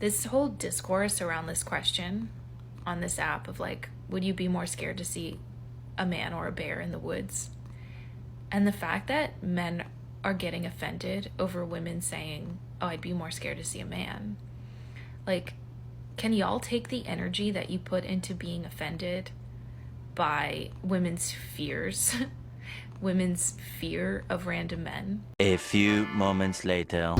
This whole discourse around this question on this app of like, would you be more scared to see a man or a bear in the woods? And the fact that men are getting offended over women saying, oh, I'd be more scared to see a man. Like, can y'all take the energy that you put into being offended by women's fears? Women's fear of random men? A few moments later.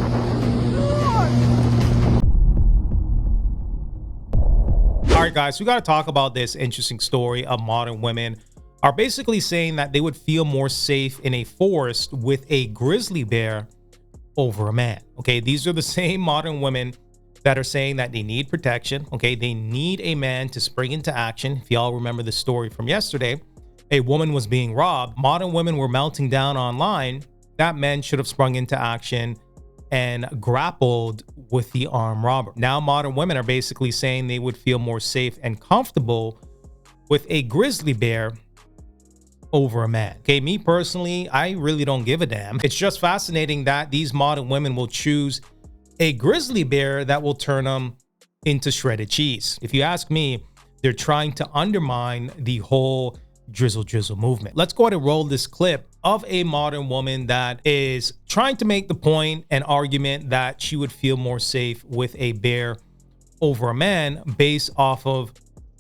All right, guys, we got to talk about this interesting story of modern women are basically saying that they would feel more safe in a forest with a grizzly bear over a man. Okay, these are the same modern women that are saying that they need protection. Okay, they need a man to spring into action. If y'all remember the story from yesterday, a woman was being robbed. Modern women were melting down online. That men should have sprung into action and grappled with the armed robber. Now modern women are basically saying they would feel more safe and comfortable with a grizzly bear over a man. Okay, me personally, I really don't give a damn. It's just fascinating that these modern women will choose a grizzly bear that will turn them into shredded cheese. If you ask me, they're trying to undermine the whole Drizzle Drizzle movement. Let's go ahead and roll this clip of a modern woman that is trying to make the point and argument that she would feel more safe with a bear over a man based off of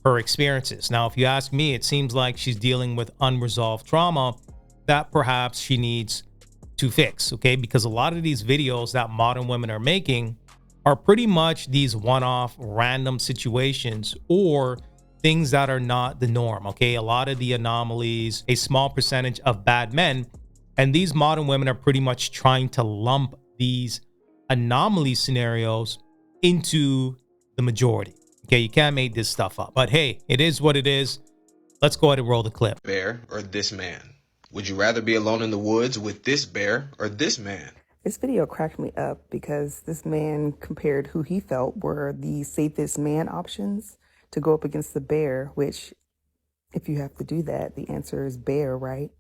her experiences. Now, if you ask me, it seems like she's dealing with unresolved trauma that perhaps she needs to fix, okay? Because a lot of these videos that modern women are making are pretty much these one-off random situations or things that are not the norm, okay? A lot of the anomalies, a small percentage of bad men, and these modern women are pretty much trying to lump these anomaly scenarios into the majority. Okay, you can't make this stuff up. But hey, it is what it is. Let's go ahead and roll the clip. Bear or this man? Would you rather be alone in the woods with this bear or this man? This video cracked me up because this man compared who he felt were the safest man options to go up against the bear, which if you have to do that, the answer is bear, right?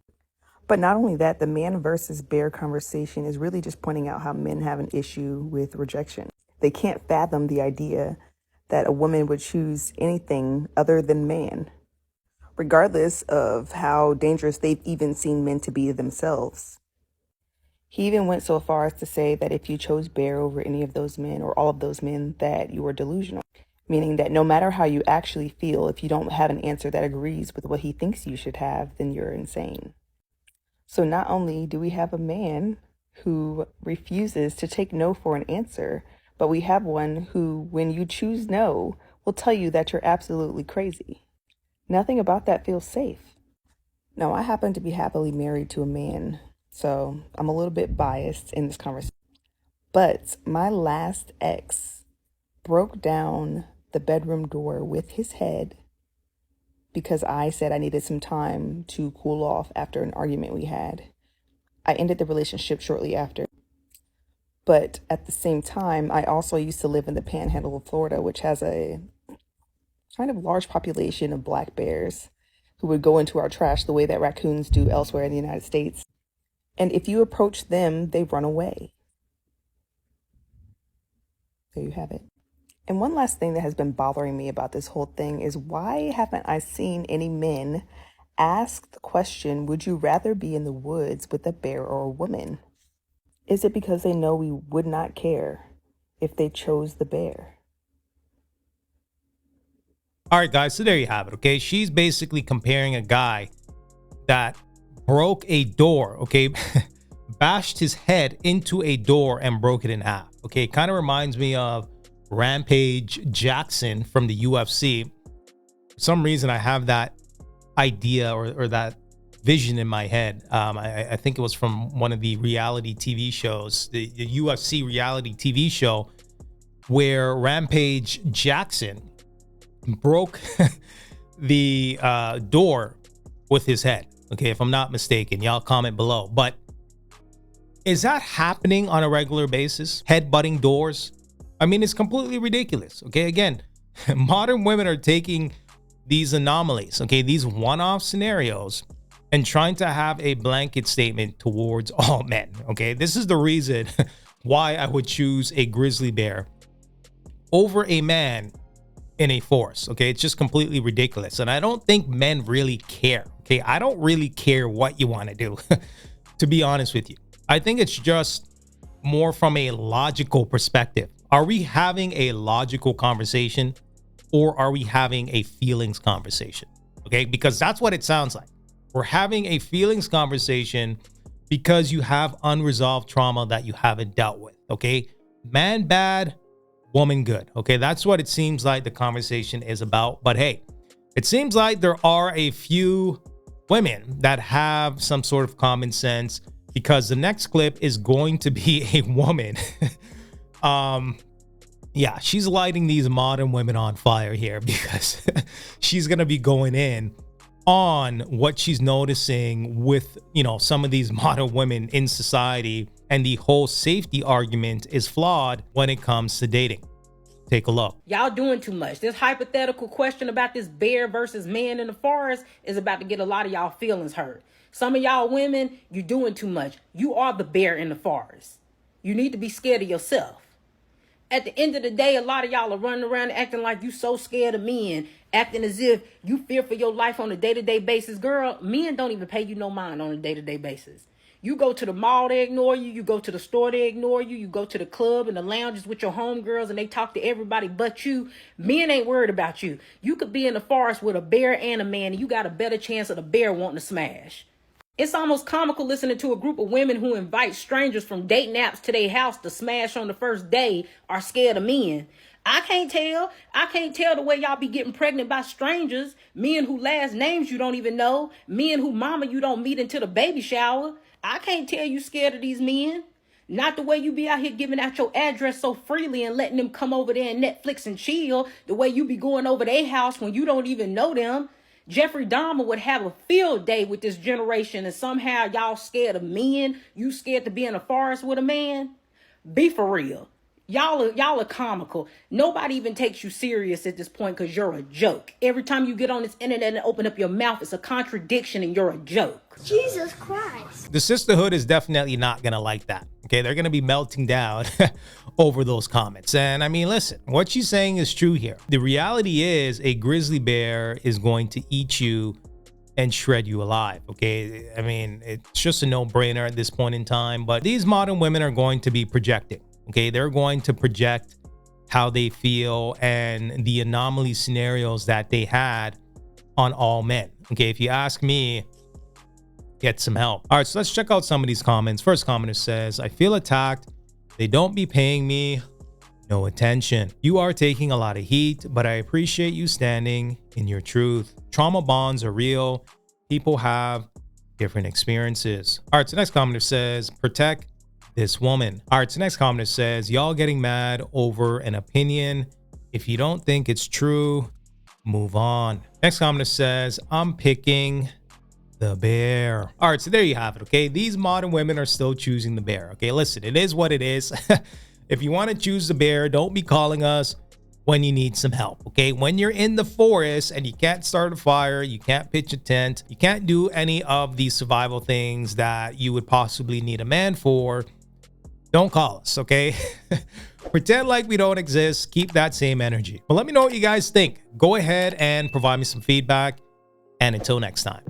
But not only that, the man versus bear conversation is really just pointing out how men have an issue with rejection. They can't fathom the idea that a woman would choose anything other than man, regardless of how dangerous they've even seen men to be themselves. He even went so far as to say that if you chose bear over any of those men or all of those men, that you were delusional, meaning that no matter how you actually feel, if you don't have an answer that agrees with what he thinks you should have, then you're insane. So not only do we have a man who refuses to take no for an answer, but we have one who, when you choose no, will tell you that you're absolutely crazy. Nothing about that feels safe. Now, I happen to be happily married to a man, so I'm a little bit biased in this conversation. But my last ex broke down the bedroom door with his head because I said I needed some time to cool off after an argument we had. I ended the relationship shortly after. But at the same time, I also used to live in the panhandle of Florida, which has a kind of large population of black bears who would go into our trash the way that raccoons do elsewhere in the United States. And if you approach them, they run away. There you have it. And one last thing that has been bothering me about this whole thing is why haven't I seen any men ask the question, would you rather be in the woods with a bear or a woman? Is it because they know we would not care if they chose the bear? All right, guys, so there you have it, okay? She's basically comparing a guy that broke a door, okay? Bashed his head into a door and broke it in half, okay? It kind of reminds me of Rampage Jackson from the UFC. For some reason, I have that idea or that vision in my head. I think it was from one of the reality TV shows, the UFC reality TV show, where Rampage Jackson broke the door with his head. Okay, if I'm not mistaken, y'all comment below. But is that happening on a regular basis? Head-butting doors? I mean, it's completely ridiculous. Okay, again, modern women are taking these anomalies, okay, these one-off scenarios, and trying to have a blanket statement towards all men. Okay, this is the reason why I would choose a grizzly bear over a man in a forest. Okay, it's just completely ridiculous. And I don't think men really care. Okay, I don't really care what you want to do, to be honest with you. I think it's just more from a logical perspective. Are we having a logical conversation, or are we having a feelings conversation? Okay, because that's what it sounds like. We're having a feelings conversation because you have unresolved trauma that you haven't dealt with. Okay, man bad, woman good. Okay, that's what it seems like the conversation is about. But hey, it seems like there are a few women that have some sort of common sense, because the next clip is going to be a woman. Yeah, she's lighting these modern women on fire here, because she's gonna be going in on what she's noticing with, you know, some of these modern women in society, and the whole safety argument is flawed when it comes to dating. Take a look. Y'all doing too much. This hypothetical question about this bear versus man in the forest is about to get a lot of y'all feelings hurt. Some of y'all women, you're doing too much. You are the bear in the forest. You need to be scared of yourself. At the end of the day, a lot of y'all are running around acting like you so scared of men, acting as if you fear for your life on a day-to-day basis. Girl, men don't even pay you no mind on a day-to-day basis. You go to the mall, they ignore you. You go to the store, they ignore you. You go to the club and the lounges with your homegirls, and they talk to everybody but you. Men ain't worried about you. You could be in the forest with a bear and a man, and you got a better chance of the bear wanting to smash. It's almost comical listening to a group of women who invite strangers from dating apps to their house to smash on the first day are scared of men. I can't tell. I can't tell the way y'all be getting pregnant by strangers. Men who last names you don't even know. Men who mama you don't meet until the baby shower. I can't tell you scared of these men. Not the way you be out here giving out your address so freely and letting them come over there and Netflix and chill. The way you be going over their house when you don't even know them. Jeffrey Dahmer would have a field day with this generation, and somehow y'all scared of men. You scared to be in a forest with a man? Be for real. Y'all are comical. Nobody even takes you serious at this point because you're a joke. Every time you get on this internet and open up your mouth, it's a contradiction and you're a joke. Jesus Christ. The sisterhood is definitely not going to like that. Okay, they're going to be melting down over those comments. And I mean, listen, what she's saying is true here. The reality is a grizzly bear is going to eat you and shred you alive. Okay, I mean, it's just a no-brainer at this point in time. But these modern women are going to be projecting. Okay, they're going to project how they feel and the anomaly scenarios that they had on all men. Okay, if you ask me, get some help. All right, so let's check out some of these comments. First commenter says, I feel attacked. They don't be paying me no attention. You are taking a lot of heat, but I appreciate you standing in your truth. Trauma bonds are real. People have different experiences. All right, so next commenter says, protect this woman. All right, so next commenter says, y'all getting mad over an opinion. If you don't think it's true, move on. Next commenter says, I'm picking the bear. All right, so there you have it. Okay, these modern women are still choosing the bear. Okay, listen, it is what it is. If you want to choose the bear, don't be calling us when you need some help. Okay, when you're in the forest and you can't start a fire, you can't pitch a tent, you can't do any of these survival things that you would possibly need a man for, don't call us. Okay. Pretend like we don't exist. Keep that same energy. But let me know what you guys think. Go ahead and provide me some feedback, and until next time.